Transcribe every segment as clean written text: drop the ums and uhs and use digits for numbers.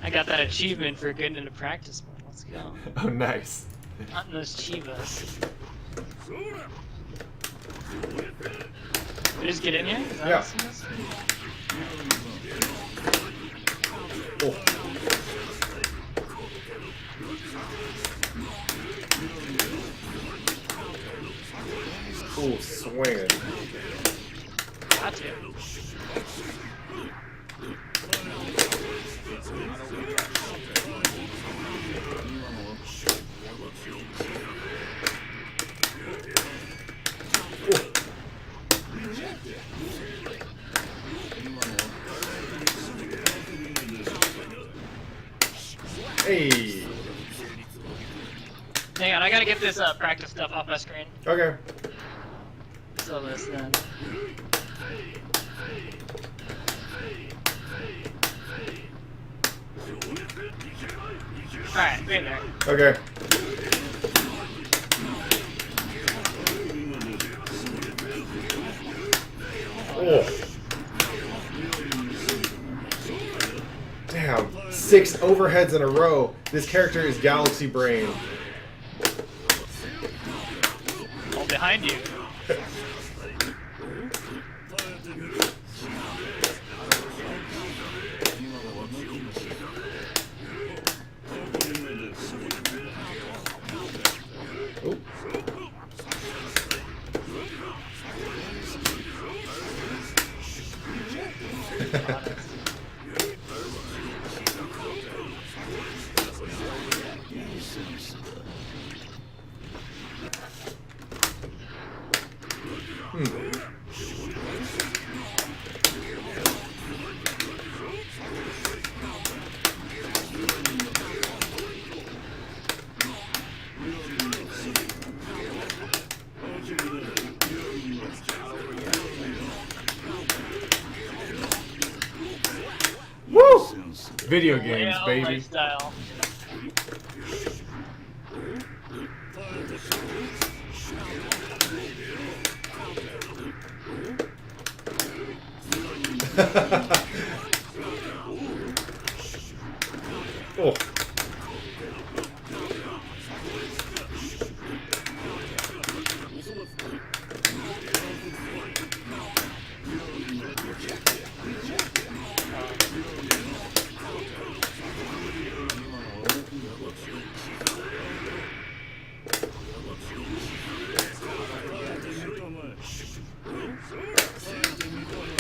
I got that achievement for getting into practice mode. Let's go. Oh, nice. Hunting those chivas. We just get in here? Is that Yeah. what's in this? Oh. Ooh, swinging. Got to. Hey. Hang on, I gotta get this practice stuff off my screen. Okay. So this then. Alright, wait there. Okay. Oh. Damn. 6 overheads in a row. This character is Galaxy Brain. All behind you. Woo! Video games, Yeah, baby. lifestyle. Oh.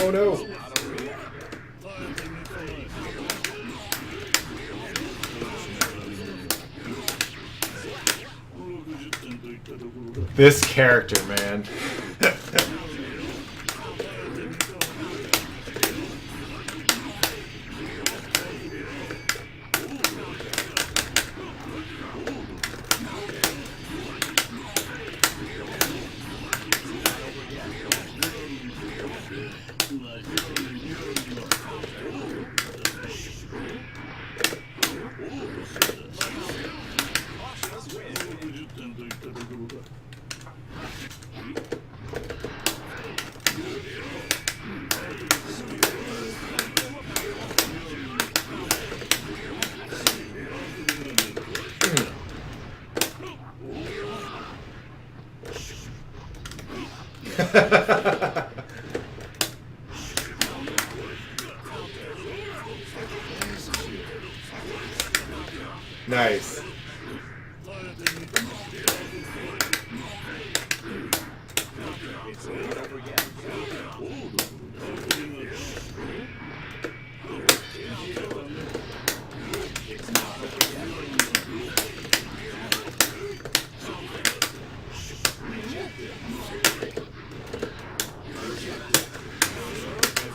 Oh no. This character, man. Nice.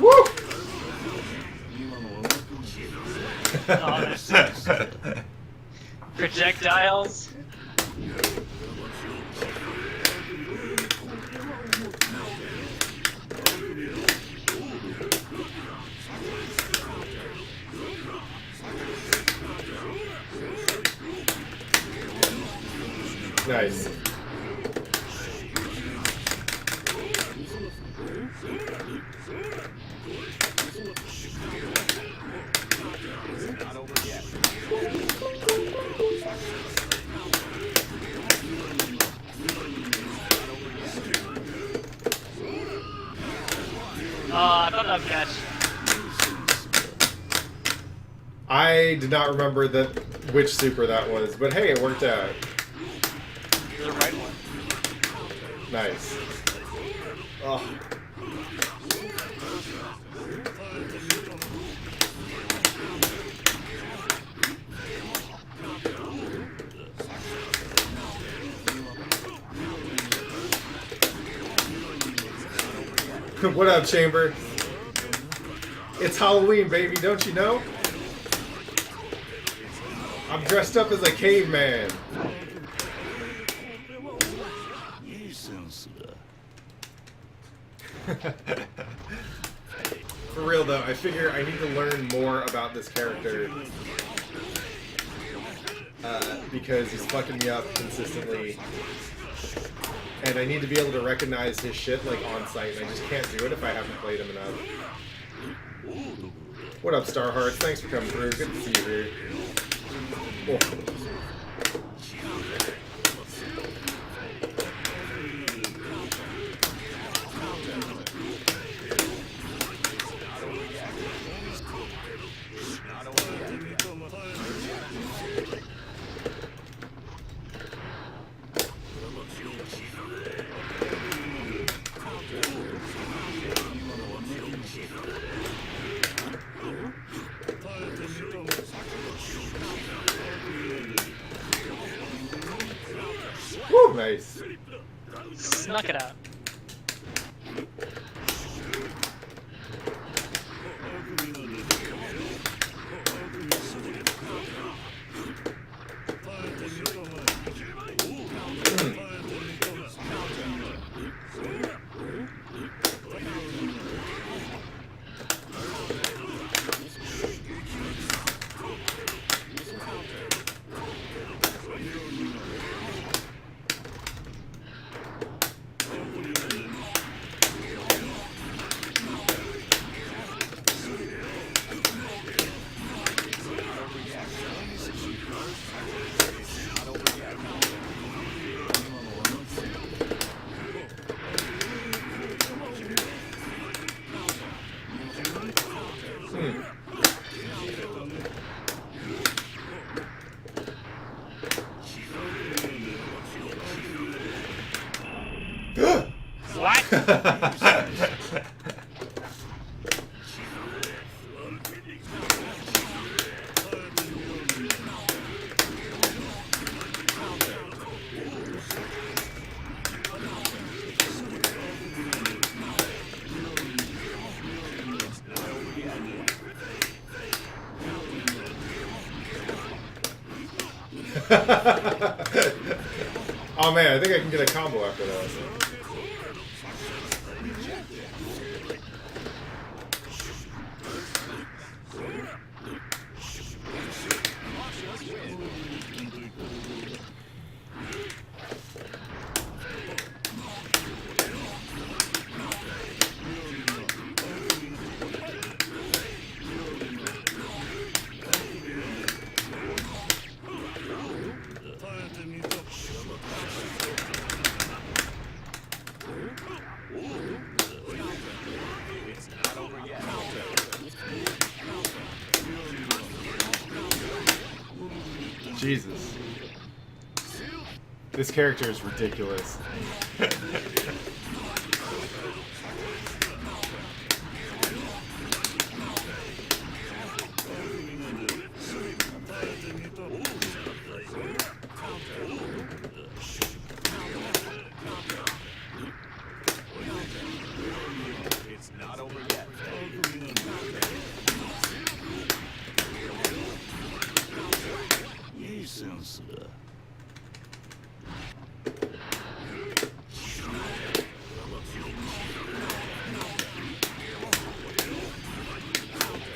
Woo! Projectiles. Nice. I did not remember which super that was, but hey, it worked out. The right one. Nice. Oh. What up, Chamber? It's Halloween, baby, don't you know? I'm dressed up as a caveman. For real though, I figure I need to learn more about this character because he's fucking me up consistently, and I need to be able to recognize his shit like on sight, and I just can't do it if I haven't played him enough. What up, Starhearts? Thanks for coming through. Good to see you here. Oh. Woo, nice. Snuck it out. What? Oh man, I think I can get a combo after that. Jesus. This character is ridiculous. It's not over yet.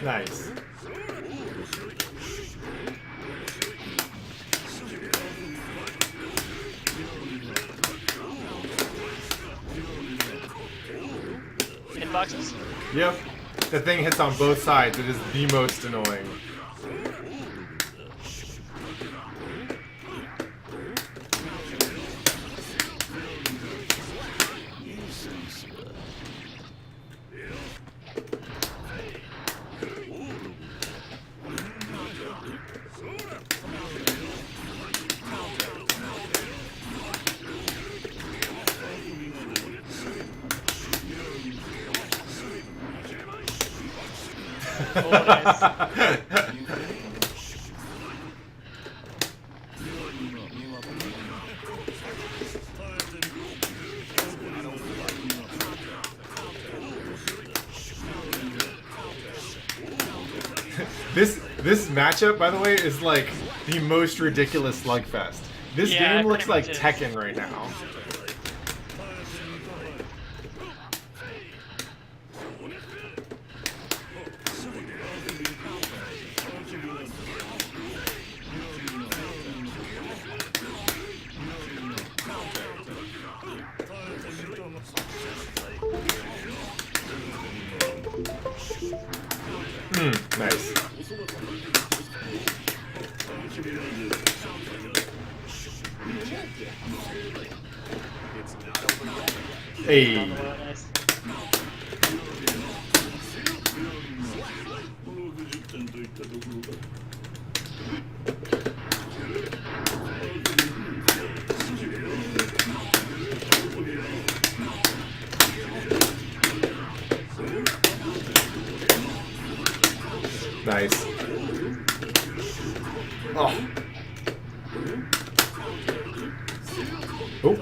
Nice. Hitboxes? Yep. The thing hits on both sides. It is the most annoying. Oh, nice. This matchup, by the way, is like the most ridiculous slugfest. This Yeah, game looks pretty like much is. Tekken right now. Nice. Hey. Oh, nice. Nice. Oh. Oh.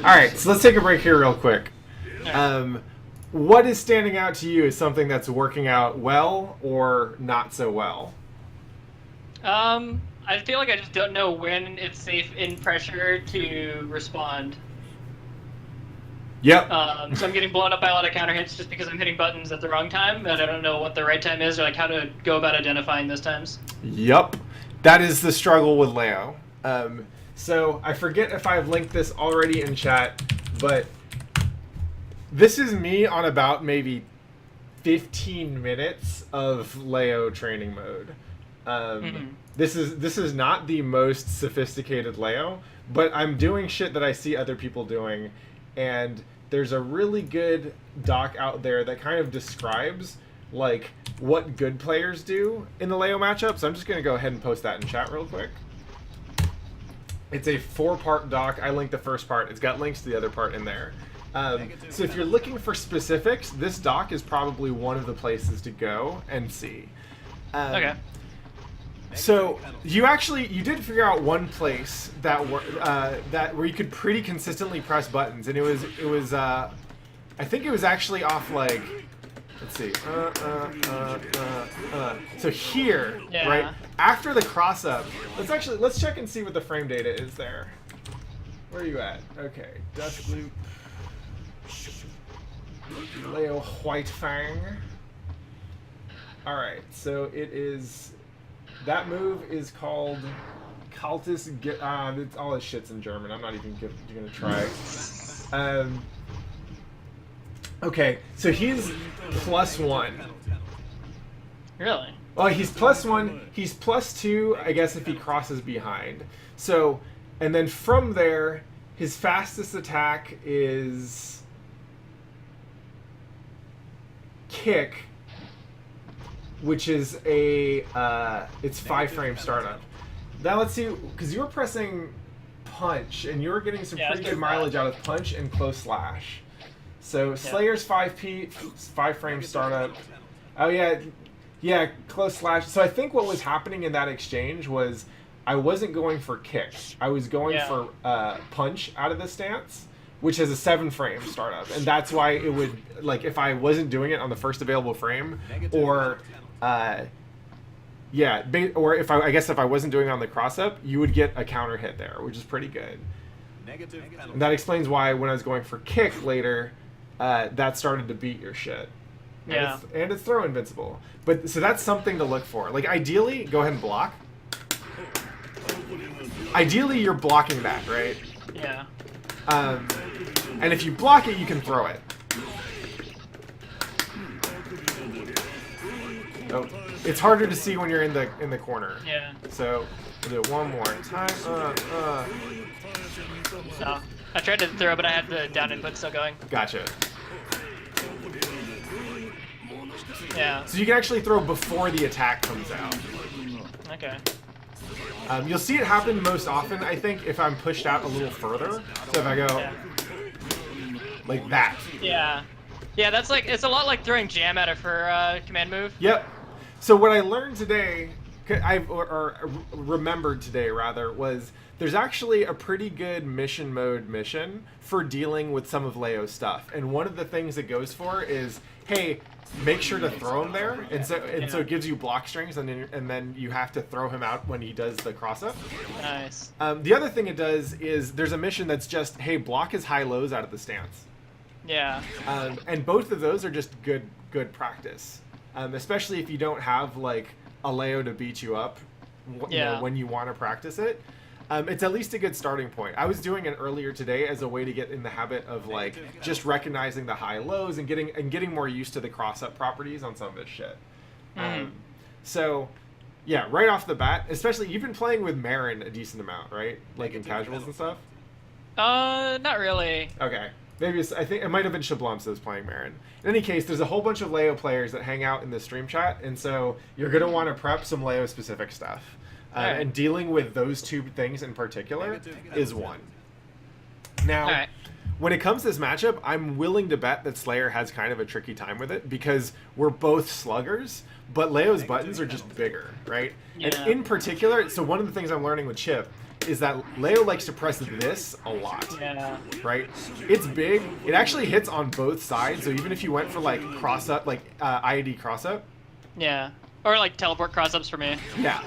All right, so let's take a break here real quick. What is standing out to you as something that's working out well or not so well? I feel like I just don't know when it's safe in pressure to respond. Yep. So I'm getting blown up by a lot of counter hits just because I'm hitting buttons at the wrong time, and I don't know what the right time is or like how to go about identifying those times. Yep. That is the struggle with Leo. So I forget if I've linked this already in chat, but this is me on about maybe 15 minutes of Leo training mode. This is not the most sophisticated Leo, but I'm doing shit that I see other people doing, and there's a really good doc out there that kind of describes like what good players do in the Leo matchup. So I'm just gonna go ahead and post that in chat real quick. It's a 4-part doc. I linked the first part. It's got links to the other part in there. So if you're looking for specifics, this doc is probably one of the places to go and see. Okay. So you did figure out one place that where you could pretty consistently press buttons, and it was I think it was actually off like, let's see, so here, Yeah. right after the cross up. Let's check and see what the frame data is there. Where are you at? Okay, Dusk Loop, Leo Whitefang. All right, so it is. That move is called Cultist. It's all this shit's in German. I'm not even gonna try. Okay, so he's +1. Really? Well, he's +1. He's +2, I guess, if he crosses behind. So, and then from there, his fastest attack is kick, which is a it's 5-frame startup. Now let's see, because you were pressing punch and you were getting some pretty good mileage out of punch and close slash. So Slayer's 5-frame startup. Oh yeah, close slash. So I think what was happening in that exchange was I wasn't going for kick. I was going for punch out of the stance, which has a 7-frame startup, and that's why it would, like, if I wasn't doing it on the first available frame, or or if I guess if I wasn't doing it on the cross up, you would get a counter hit there, which is pretty good. And that explains why when I was going for kick later, that started to beat your shit. Yeah. And it's throw invincible. But so that's something to look for. Like, ideally, go ahead and block. Ideally, you're blocking that, right? Yeah. And if you block it, you can throw it. Oh, it's harder to see when you're in the corner. Yeah. So we'll do it one more time. No. I tried to throw, but I had the down input still going. Gotcha. Yeah. So you can actually throw before the attack comes out. Okay. You'll see it happen most often, I think, if I'm pushed out a little further. So if I go Yeah. like that. Yeah. Yeah, that's like, it's a lot like throwing jam at it for command move. Yep. So what I learned today, or remembered today rather, was there's actually a pretty good mission mode mission for dealing with some of Leo's stuff. And one of the things it goes for is, hey, make sure to throw him there, and so it gives you block strings, and then you have to throw him out when he does the cross up. Nice. The other thing it does is there's a mission that's just, hey, block his high lows out of the stance. Yeah. And both of those are just good practice, especially if you don't have like a Leo to beat you up. You know, when you want to practice it. It's at least a good starting point. I was doing it earlier today as a way to get in the habit of like just recognizing the high lows and getting more used to the cross up properties on some of this shit. So yeah, right off the bat, especially you've been playing with Marin a decent amount, right? Like in casuals and stuff. Not really. Okay. Maybe I think it might have been Shablumps that was playing Marin. In any case, there's a whole bunch of Leo players that hang out in the stream chat, and so you're going to want to prep some Leo specific stuff. Right. And dealing with those two things in particular is one. Now, when it comes to this matchup, I'm willing to bet that Slayer has kind of a tricky time with it because we're both sluggers, but Leo's buttons are just bigger, right? Yeah. And in particular, so one of the things I'm learning with Chip is that Leo likes to press this a lot. Yeah. Right? It's big. It actually hits on both sides, so even if you went for like cross up, like IAD cross up. Yeah. Or like teleport cross ups for me. Yeah.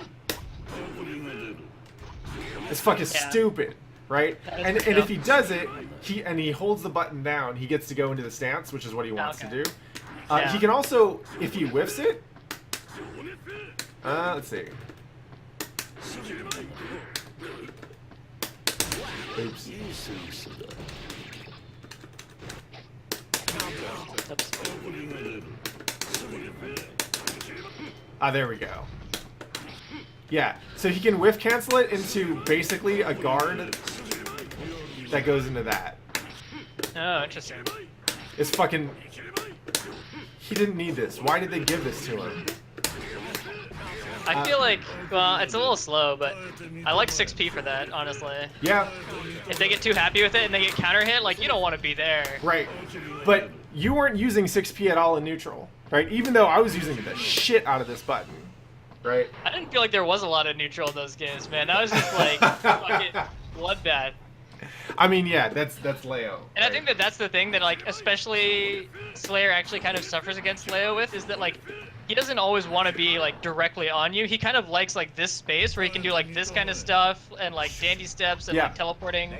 It's fucking stupid, right? And if he does it, he holds the button down, he gets to go into the stance, which is what he wants to do. He can also, if he whiffs it, let's see. Oops. There we go. Yeah, so he can whiff cancel it into basically a guard that goes into that. Oh, interesting. It's fucking... He didn't need this. Why did they give this to him? I feel like, well, it's a little slow, but I like 6P for that, honestly. Yeah. If they get too happy with it and they get counter hit, like, you don't want to be there. Right. But you weren't using 6P at all in neutral, right? Even though I was using the shit out of this button, right? I didn't feel like there was a lot of neutral in those games, man. That was just like fucking bloodbath. I mean, yeah, that's Leo. And right? I think that that's the thing that, like, especially Slayer actually kind of suffers against Leo with, is that, like, he doesn't always want to be, like, directly on you. He kind of likes, like, this space where he can do, like, this kind of stuff and, like, dandy steps and, like, teleporting.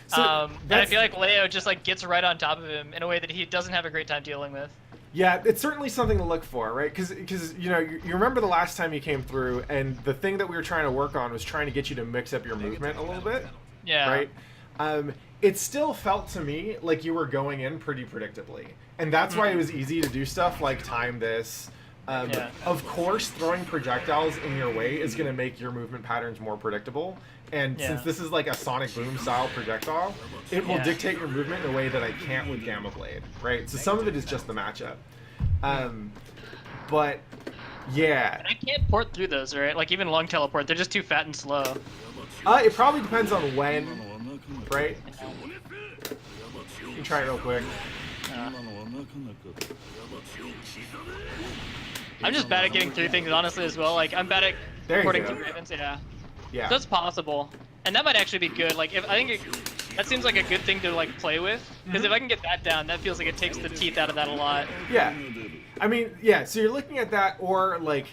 So and I feel like Leo just, like, gets right on top of him in a way that he doesn't have a great time dealing with. Yeah, it's certainly something to look for, right? Because you know, you remember the last time you came through, and the thing that we were trying to work on was trying to get you to mix up your movement a little bit. Yeah. Right? It still felt to me like you were going in pretty predictably. And that's why it was easy to do stuff like time this. Of course, throwing projectiles in your way is going to make your movement patterns more predictable. And since this is like a sonic boom style projectile, it will dictate your movement in a way that I can't with Gamma Blade, right? So some of it is just the matchup. But yeah. And I can't port through those, right? Like even long teleport, they're just too fat and slow. It probably depends on when, right? You can try it real quick. I'm just bad at getting through things, honestly, as well. Like, I'm bad at porting through Ravens, Yeah. So it's possible. And that might actually be good. Like, if I think that seems like a good thing to, like, play with. Because if I can get that down, that feels like it takes the teeth out of that a lot. Yeah. I mean, yeah, so you're looking at that, or, like,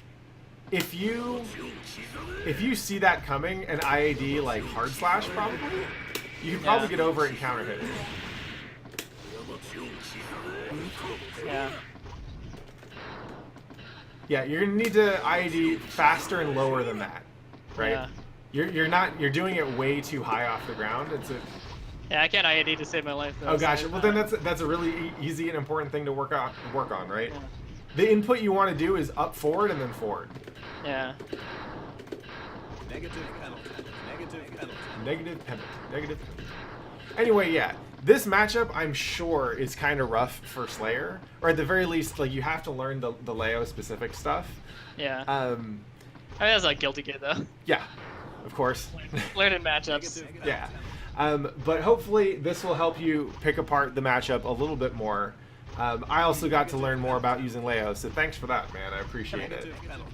if you see that coming, an IAD, like, hard slash, probably, you can probably get over it and counter hit it. Yeah. Yeah, you're gonna need to IAD faster and lower than that, right? Yeah. You're doing it way too high off the ground. Yeah, I can't IAD to save my life though. Oh gosh, well then that's a really easy and important thing to work on, right? Yeah. The input you want to do is up forward and then forward. Yeah. Negative penalty. Negative penalty. Negative penalty. Negative penalty. Anyway, yeah. This matchup, I'm sure, is kind of rough for Slayer, or at the very least, like you have to learn the Leo specific stuff. Yeah. I mean, that's like guilty gear though. Yeah, of course. Learning matchups. Yeah. But hopefully this will help you pick apart the matchup a little bit more. I also got to learn more about using Leo, so thanks for that, man. I appreciate it.